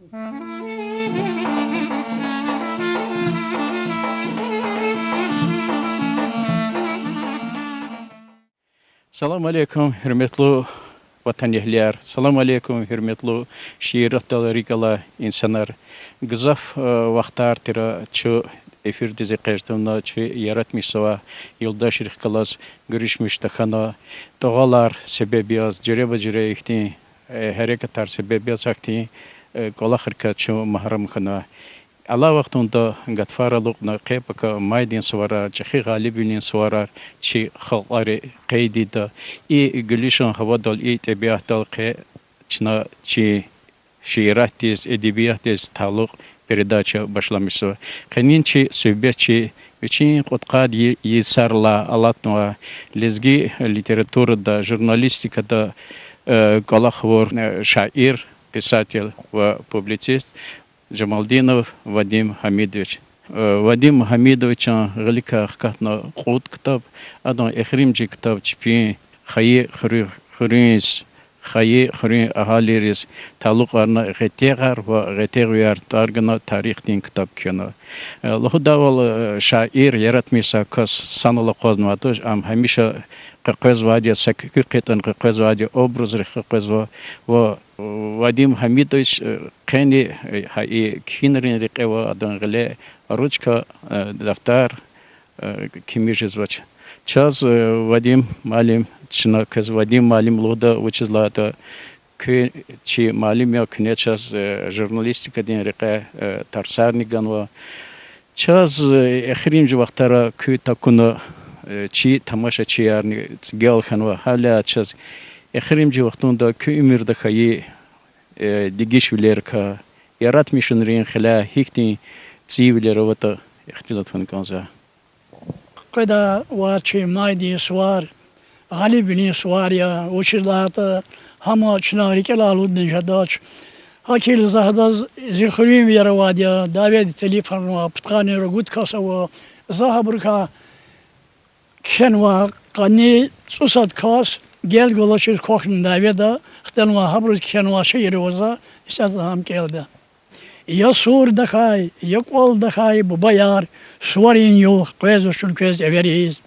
Salam aleykum, hürmetli vatan ehliler. Salam aleykum, hürmetli şiir Rigalı insanlar. Gızaf vaktar tira çu efir dizi qeştimna çu yaratmışsa yoldaş rihkalas görüşmüş takana doğalar sebebiyaz cürebe cüre ihti hareketler sebebiyaz akti kola hırka çu mahram khana Allah vaxtında gatfaralıqna qeypaka maydin suvarar, çi galibinin suvarar, çi xalqları qeydida, gülüşün havadal, tabiatdal çina çi şiirat diz, edebiyat diz, taluk передача başlamışsa. Qenin çi söhbet çi için qutqad yisarla alatma, lezgi literaturada, jurnalistikada qalaqvor şair, писатель ve publicist Джамалдинов Вадим Хамидович. Вадим Хамидовича велика хкатна қуд китаб, адан эхримжи китаб чпи хайи хуринс, хайи хурин ахалирис талуқарна гетегар ва гетегуяр таргана тарихтин китаб кена. Лохудавал шаир яратмиса кас санала qoznvatoj am hamisha qaqezvadia sakqitan qaqezvadia obrazri qaqezva va Vadim Hamidovich qeni kinrin riqeva adan gele ручка daftar kimijizvach. Çaz Vadim Malim çna kız Vadim Malim loda uçizlata ki çi malim ya kine çaz jurnalistika din riqe tarsarnigan va çaz exirimci vaqtara ki takunu çi tamaşaçı yarni gelxan va hala çaz exirimci vaqtunda ki ümirde xayi digiş vilerka yaratmışın rin xila hikti tsiviler vata ihtilat fan kanza قدا واچی مایدی سوار غالبنی سواریا وچلات هما چناری کلالود نجداش هاکیل زهداز زخریم یروادیا داوید تلفن و پتقانی رو گود کاسا و زهبرکا کنوا قنی سوسات کاس گل گلاشیز کوخن داویدا ختنوا هبرز کنوا شیر وزا استاز هم کلده یا سور دخای یا قول دخای ببایار سوارین yok قوزشون köz everiz.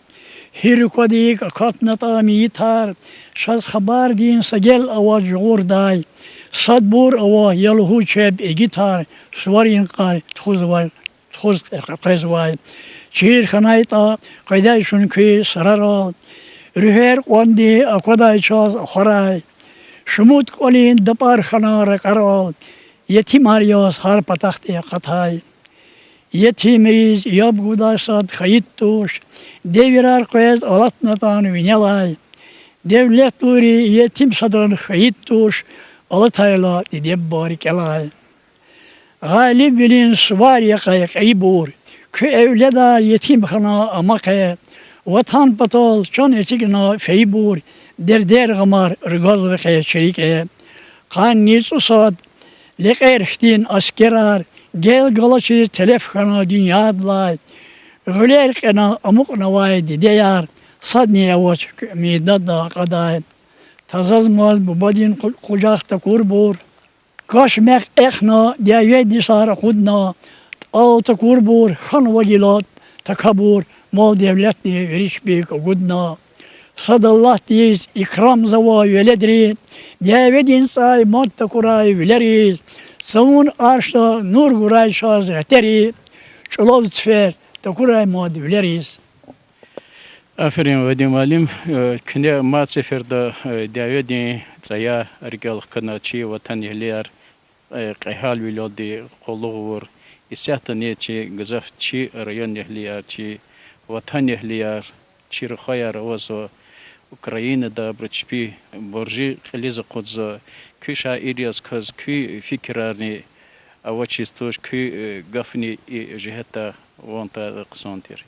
Hir kodik katnata mitar şaz haber din sagel ava jurday sadbur ava yalhu çeb gitar suvarin qar txuzval txuz qezvay çir xanayta qaydayşun köy sarara rüher qondi aqaday çaz xoray şumut qolin dapar xanar qaral yetim aryos har pataxti qatay Yetim riz yab gudasad xayit tuş, devirar qoyaz alatnatan vinelay. Devlet duri yetim sadran xayit tuş, alatayla dideb barik elay. Galib bilin suvar yakay qaybur, kü evleda yetim xana amakay. Vatan patal çan esigna feybur, der gamar rgaz ve qay çerike. Qan nis usad, leqer xtin askerar, Gel galaçı telefona dünyadla Güler kena amuk navaydi diyar Sadniye vaç midada qaday Tazazmaz bu badin kucakta kurbur Kaşmek ekna Diyevedi sara kudna Altı kurbur Khan vagilat takabur Mal devlet diye veriş büyük gudna Sadallah diyiz ikram zava veledri Diyevedin say madde kuray veleriz Savun arşta nur guray şaz eteri, çolov zfer, takuray madivleriz. Aferin Vadim Alim, kine ma seferde davedi tsaya ergal kanaçi vatan ehliler qihal vilodi qoluğur isahta ne çi gazafçi rayon ehliler çi vatan ehliler çi khayar vazo Ukrayna'da brçpi borji khaliz qudza Kü şairiyaz kız, kü fikirarni avaçistoş, kü gafni jiheta vanta qsantir.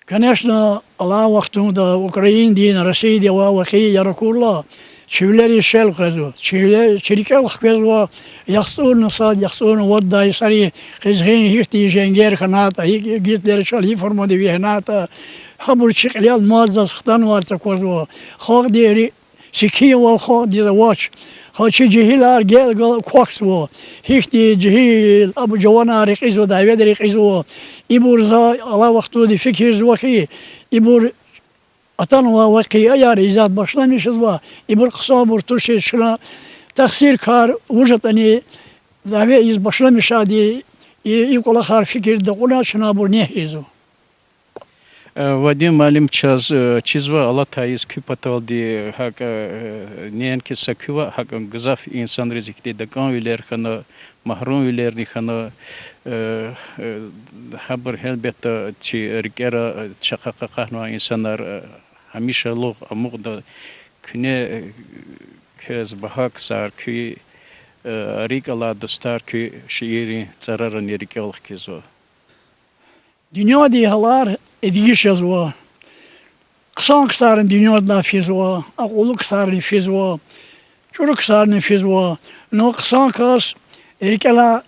Конечно, Allah vaxtında Ukrayna din Rusya ve vakiy yarakullah. Çivleri şel qazı. Çirike vaqfez ve yaxsun sad yaxsun wadday sari qizgin hifti jenger xanata gitler şal informadi vihnata habur çıqlal muazzaz xtan varsa kozwa. Xaq deri Sikiye wal xaq diye vaç Haçı cihilar gel koksu. Hikti cihil abu cavana rikizu davet rikizu. İbur za ala vaktu di fikir zvaki. İbur atan ve vaki ayar izat başlamışız va. İbur kısa bur tuşi şuna taksir kar vücutani davet iz başlamış adi. İkola kar fikir de ona şuna bur nehizu. Вадим малим час чизва ала таис küpatal di hak niyen ki sakıva hak gızaf insan rizikli de kan üler kana mahrum üler di kana haber helbette çi rikera çakaka kahna insanlar hamişa log amuk da küne kez bahak sar kü rikala dostar kü şiiri zararın yerikelik kezo. Dünya diyorlar ediş yazıyor. Kısa kısarın dünyada fizwa, akıllı kısarın fizwa, çocuk kısarın fizwa. No kısa kıs erkela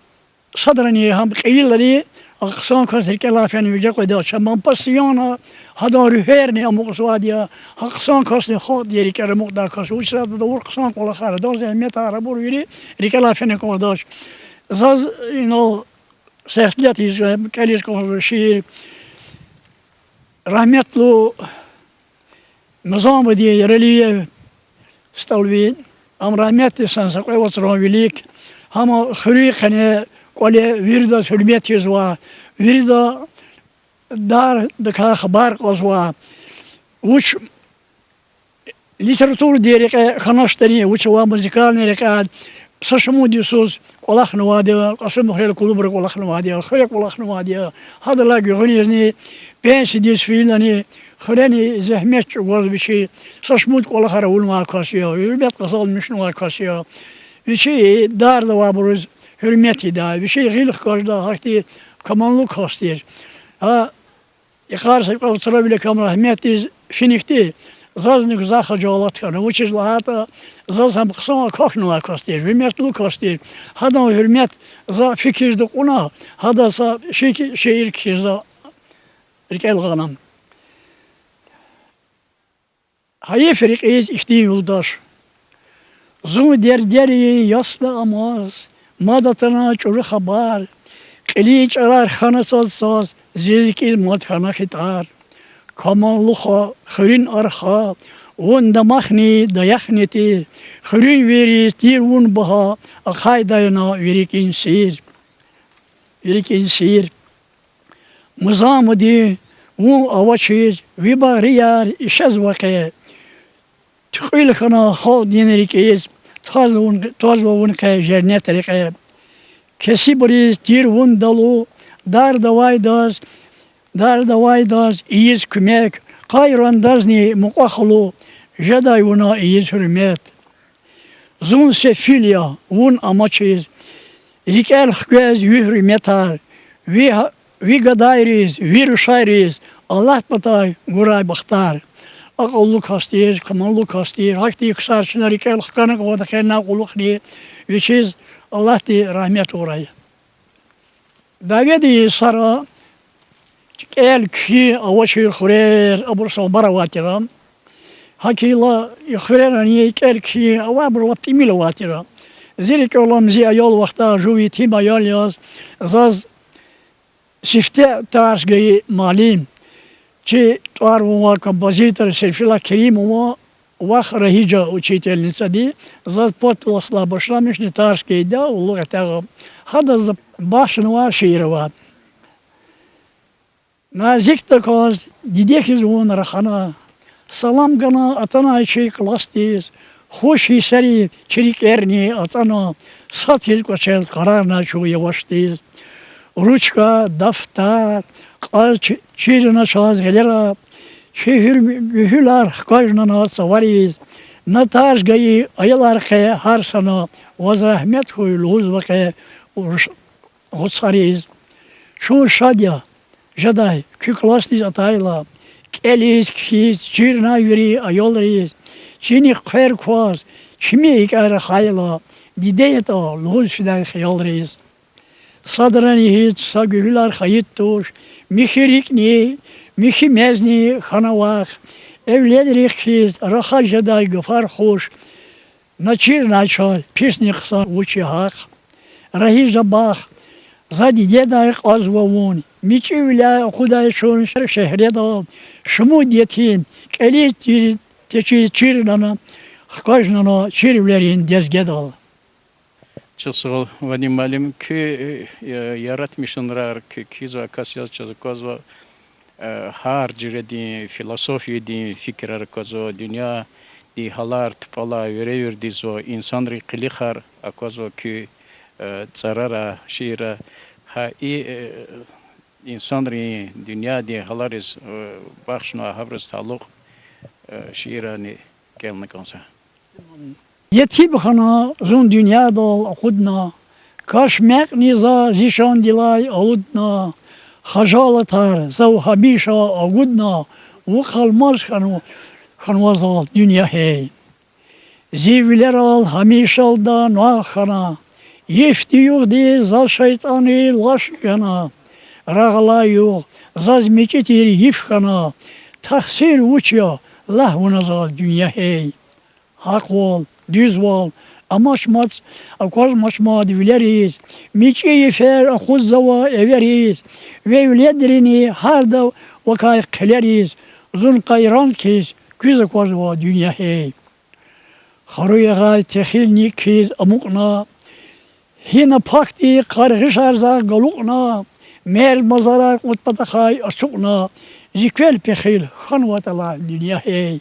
sadrani ham kıyılları kısa kıs erkela feni vecek ve de çamam pasiyona hada rüherni amuk suadiya kısa kıs ne xod erkela mukda kıs uçsa da ur kısa kola khara da zahmet arabur veri erkela feni kodaş. Zaz sehtliyat izle kelis konuş şiir rahmetli nizam diye yerliye stavlvin am rahmetli sansa koy oturan ama khriqane kole virda hürmet yazwa virda dar da haber qazwa uç literatür diyerek kanaştani uç ve müzikalne rekat saçmu diyorsunuz kulak nuvadiye kasım hırel kulubur kulak nuvadiye khriq kulak nuvadiye hadala görünüzni ben diye fiilani خراني زحمت وضع بشيء صشمود ولا خرول ما كاسيا يربط قصال مش نوع كاسيا بشيء دار دوابروز hürmeti da bir şey gıylık karşıda hakti kamanlık kastır. Ha yakarsak otura bile kam rahmeti finikti. Zazını güzel hacalat kanı. Uçuz lahata zazam kısama kaknıla kastır. Hürmetli kastır. Hada hürmet za fikirdik ona. Hada sa şehir ki za rikel ganam. Hayır frikiz ihti yoldaş. Zun deri yasla amaz. Madatana çuru haber. Kiliç arar xanasaz saz. Zirkiz madhana hitar. Kamalluha xırin arxa. On damahni dayaknetir. Xırin veris tirun baha. Akhay dayana verikin sir. Verikin sir. Mızamı di. Bu avaçiz. Vibariyar işez vakı. تخيل خنا خالد ينريكيز تازون كه جرنت ريكه كسي بريز تير ون دلو دار دواي داز إيز كمك قايران دازني مقاخلو جداي ونا إيز حرمت زون سفيليا ون أماچيز ريكال خكوز وي حرمتار وي غدايريز وي رشايريز الله بتاي غراي بختار akıllı kastır, kamallı kastır, hakti kısarçılar ikel hıkanık o da kendine kulluk diye üçüz Allah diye rahmet orayı. Davedi sara el ki avaçır xurer abursa barawatiram hakila xurer el ki avabur vatimil watiram zilik olam zi ayol vakta juvi tim ayol yaz zaz şifte tarzgayı malim Чи твар ума композитор Серфила Керим ума вах рахиджа учительница ди за потла слабо шламишни тарский да улуга тага хада за башнова широва назик такоз дидехиз уон рахана салам гана атана чей кластиз хоши сари чирик эрни атана сатиз кочел карарна чу яваштиз ручка дафтар Çirina çaz gelera şehir gühülar kajnana savariz nataj gayi ayalar ke har sana vaz rahmet huyuluz vake ursariz şu şadya jaday küklastis atayla kelis kiz çirina yuri ayolriz çini kher kwaz çimi ikar khayla dideyta luz fidan khayolriz sadrani hiç sa gühülar khayit tuş Mihirikni, mihimezni, hanavak, evledrik hiz, raha jaday gıfar hoş, начир начал, песни кса учи хак, раги жабах, сзади деда их озвавун, мечи вля куда шон шехредал, шму детин, кели течи чирнана, хкажнана чирвлерин дезгедал. Çasıl Vadim Malim ki yaratmışınlar ki kiza kasyal çazı kozo harcı din filosofi din fikirler kozo dünya di halar tıpala verir dizo insanları kılihar kozo ki tsarara şiira ha insanları dünya di halariz bakşına habrız taluk şiira ni gelmek olsa. Yetim khana zun dünyada akudna, kaş mekniza zişan dilay aludna, hajalatar zav habişa agudna, u kalmaz khanwazal dünya hey. Zivler al hamişal da nakhana, yefti yuhdi za şeytani laşgana, rağla yuh zaz meçetir yifkhana, tahsir uçya lahvunazal dünya hey. Hak ol, düz ol, amaç maç, akaz maç madi vileriz, miçe yefer akuz zava everiz, ve üledrini harda vakay kıleriz, zun kayran kiz, güz akaz va dünya hey. Haruya gay tehilni kiz amukna, hina pakti kargış arza galukna, mer mazara kutpatakay asukna, zikvel pehil khanvatala dünya hey.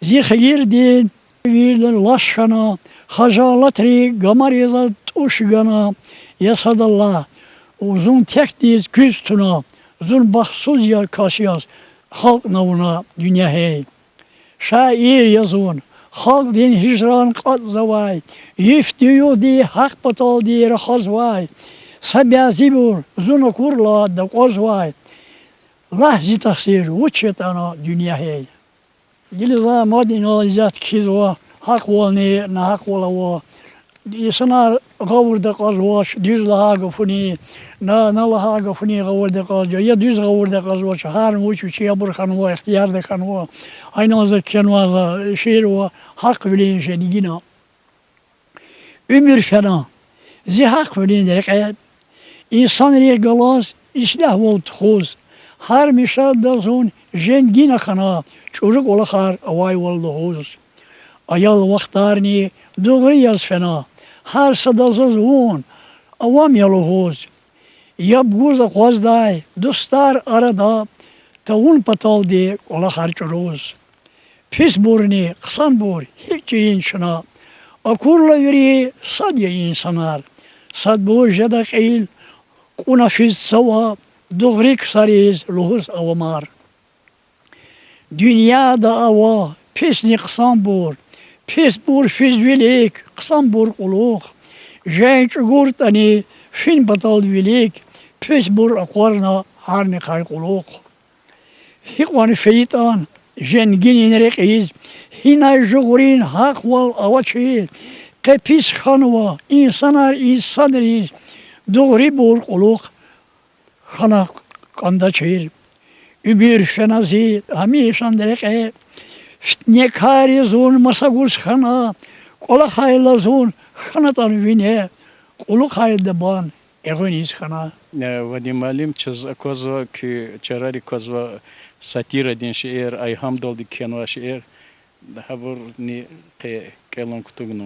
Zihir din, virden laşkana, hajalatri, gamariza tuşgana, yasadallah, uzun tek diz güz tuna, uzun baksuz ya kasyaz, halk navuna dünya hey. Şair yazun, halk din hicran kat zavay, yiftiyo di hak batal di rahazvay, sabya zibur, uzun okurla da kozvay, lahzi taksir, uçetana dünya hey. Giliza madina izat kizwa hak volni na hak vola isana gavurda qazwash düz laha gafuni na laha gafuni gavurda qazjo ya düz gavurda qazwash har uç ya bur khanwa ihtiyar da khanwa ayna za kenwa şiir hak bilin şenigina ömür fena zi hak bilin derek insan riye galas islah vol tkhuz har mishad dazun jengina khana çocuk olakar avay oldu hoz. Ayal vaktarni doğru yaz fena. Her sadazız un avam yalı hoz. Yabguza kozday dostlar arada tavun patal di olakar çoroz. Pis burni kısan bur hiç cirin şuna. Akurla yürü sadya insanlar. Sad bu jadak il kuna fiz sava doğrik sariz luhuz avamar. Dünyada ava, pisni kısan bur fizvilik, kısan bur kuluk, jenç gurtani, fin batal vilik, pis bur akvarna harni kay kuluk. Hikvani feyitan, jengin inerek iz, hina jugurin hak val avaçil, kepis khanwa, insanar insanriz, doğri bur kuluk, khana kanda çeyir. Übür fenazi, hamishan derek fitnekari zun masagurs khana, kola khayla zun khanatan vine, kulu khayda ban, egonis khana. Vadim Malim çaz kozo ki çarari kozo satira din şiir ayham doldu kenva şiir daha bur ni kelon kutugno.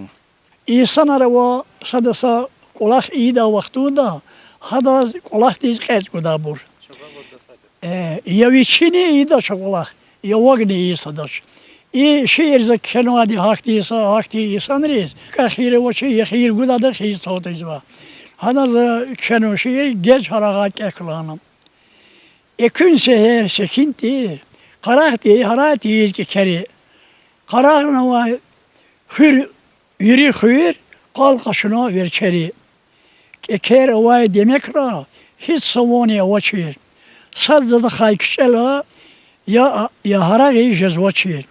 İnsan arava sadasa kolak iyi da vaktuda, hada kolak diz kez kudabur. Yaviçini iyi da şokolak, yavagni iyi sadaş. şiir zekenu di hakti insanriz. Kahire o şey yahir gudada hiç totizva. Hanaza kenu şiir geç harakat eklanım. Ekün seher sekinti, karahti harati izki keri. Karahna va hür yürü hür kalkaşına verçeri. Eker vay demekra hiç savoni avaçir. Sazda haykşela ya haragi jezvaçir.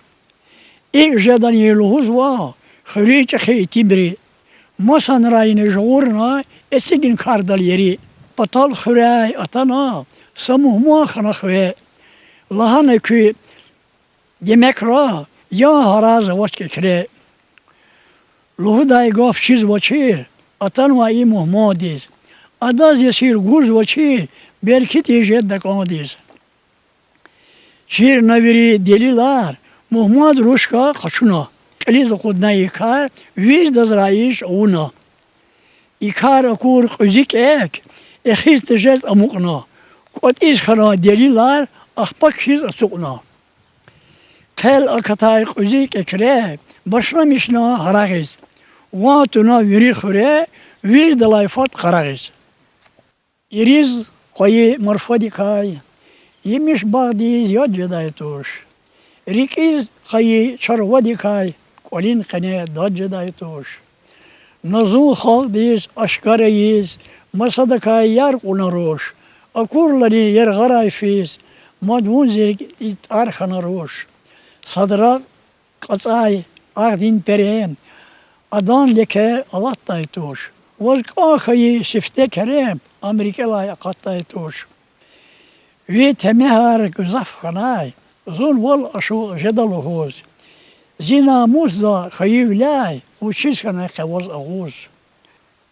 İlk jadan yeluhuz va hürriç kheytimri. Masan rayne jurna esigin kardal yeri. Patal hüray atana samuh muakhana khve. Lahane kü demekra ya haraz vaçke kre. Luhuday gaf çiz vaçir, atan va i muhmadiz. Adaz yesir guz vaçir, berkit yejed dekadiz. Şir naviri delilar, muhmad ruşka kaçuna. Eliz kudna ikar, vir dazraiş una. İkar akur kuzik ek, ehiz tejez amukna. Kot iz khana delilar, ahpak şiz asukna. Kel akatay kuzik ekre, başlamışna haragiz. Vatuna viri khure, vir dalayfat karagiz. İriz koyi marfadikay, yemiş bağdiz yad cedaytuş. Rikiz koyi çarvadikay, kolin kane dad cedaytuş. Nazu haldiz aşkareyiz, masadakay yar kunaroş. Akurları yer garayfiz, madvun zirk arkhana roş. Sadra katsay, ardin perem, adan leke Allah daytuş. Vazkahayı sifte kerem, Amerikalı kattaytuş. Ve temehar güzaf kanay, zun vol aşu jedaluhoz. Zinamuz da hayivlay, uçiz kanay kavaz ağuz.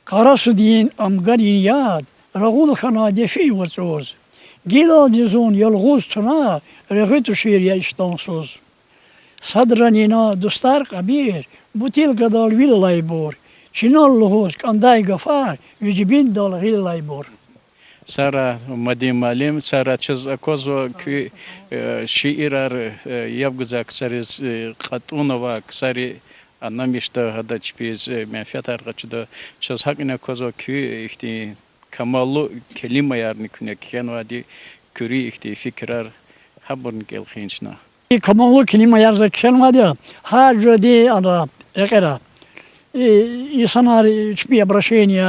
Karasu din amgarin yad, ragul kana defi vazoz. Gila dizun yalğuz tuna, reğitu şiriye iştansuz. Sadranina dostar kabir, butil kadar villay bor. Çinalluhoz kanday gafar, yücibin dal villay bor. Sara Madim Malim, Sara çiz akozo ki şiirar yapgıza ksariz katunova ksari anlamıştı hada çipiz menfiyatar kaçıda çiz hakine kozo ki ihti kamallu kelime yarni küne kenvadi küri ihti fikrar habun gelxinçna. Kamallu kelime yarza kelmadi, her jodi Arap, rekera. İnsanlar çipi abraşenya,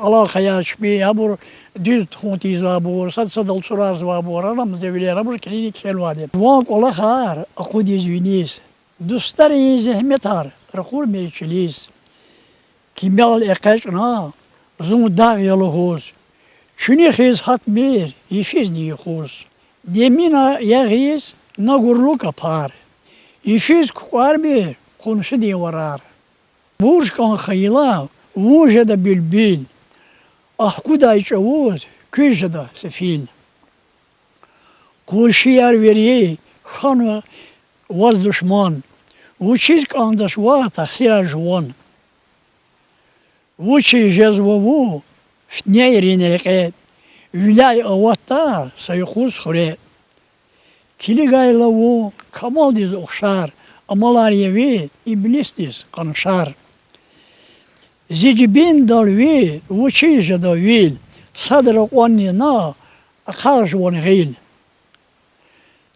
alakaya çipi abur düz tuhunti zabur, sadal surar zabur, aramızda bile abur kelini kelvadi. Vak ola khar, akudi züniz. Dostlar zahmetar, rakur meriçliz. Kimyal ekaçna, zum dağ yalıhoz. Şuni khiz hatmir, yifiz ni khuz. Demina yagiz, nagurlu kapar. Yifiz kuar bir, konuşu diye varar. Burj kan khayla, vujada bilbil. Ahkuday çavuz, küjada sefil. Kuşiyar veriye, khanı vaz düşman. Vuçiz kandaş var taksira jwan. Vuçi jezvavu, fitne yerine reket. Ülay avatar, sayıkuz khure. Kili gaylavu, kamal diz okşar. Amalar yevi, iblistis kanşar. Zicibin dalvi, vuçiz da vil. Sadra qanina, akar jwan gil.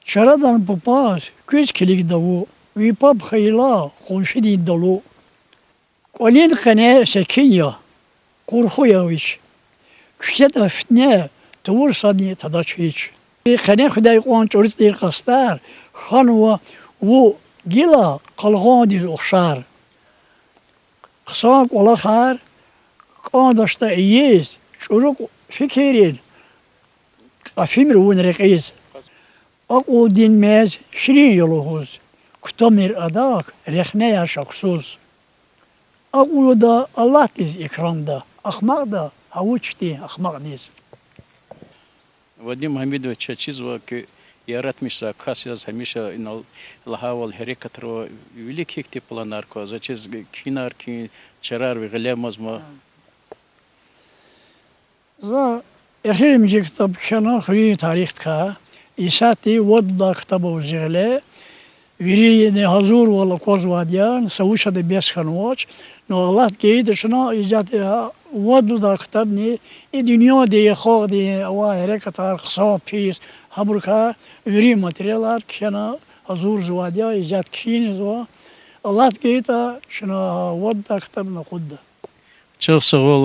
Çaradan papaz, küz kilik davu. Vipap khayla, konşidin dalu. Kolin khane sekinya, kurhuyaviç. Küşet fitne, tuvur sadi tadaç hiç. Khane khuday qon çorist değil kastar. Khanwa bu gila kalğan diz okşar. Kısak ola khar, qandaşta iyiz. Çoruk fikirin. Afimir un reqiz. Aqul dinmez, şirin yoluhuz. Kutamir adak, rehne yaşaksuz. Aqulu da Allah diz ikramda. Ahmak da havuç di, ahmak diz. Vadim Hamidovич çiz ki yaratmışsa kasiyaz hamisha inal lahaval harekatro великих планар ko zaçiz kinar ki çarar ve gelemaz mı? Za ehirimci kitap kana khri tarih ka isati wadda kitabı uzile viri ne hazur wala kozvadiyan savuşa da beş kanvoç no Allah geyde şuna icad wadda da kitab ni dünya diye khog diye wa harekatar kısa pis haburka viri materyalar kana hazur zvadiya icad kini zwa Allah geyde şuna wadda kitabını kudda. Çok sağ ol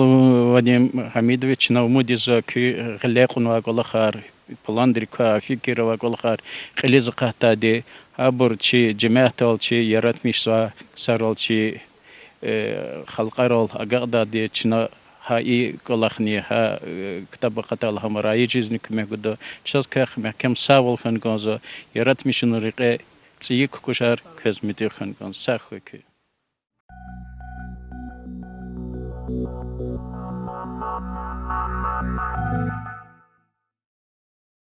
Vadim Hamidovich na umudi za ki gılekun ve golakar plandır ka fikir ve golakar khaliz qahta de habur çi cemaat ol çi yaratmışsa sarol çi halqaral agada de çina hai golakni ha kitabı qatal hamarayi ciznik megudo şas ka mahkem savol khan gonzo yaratmışın riqe çiyik kuşar hizmeti khan gon saxı ki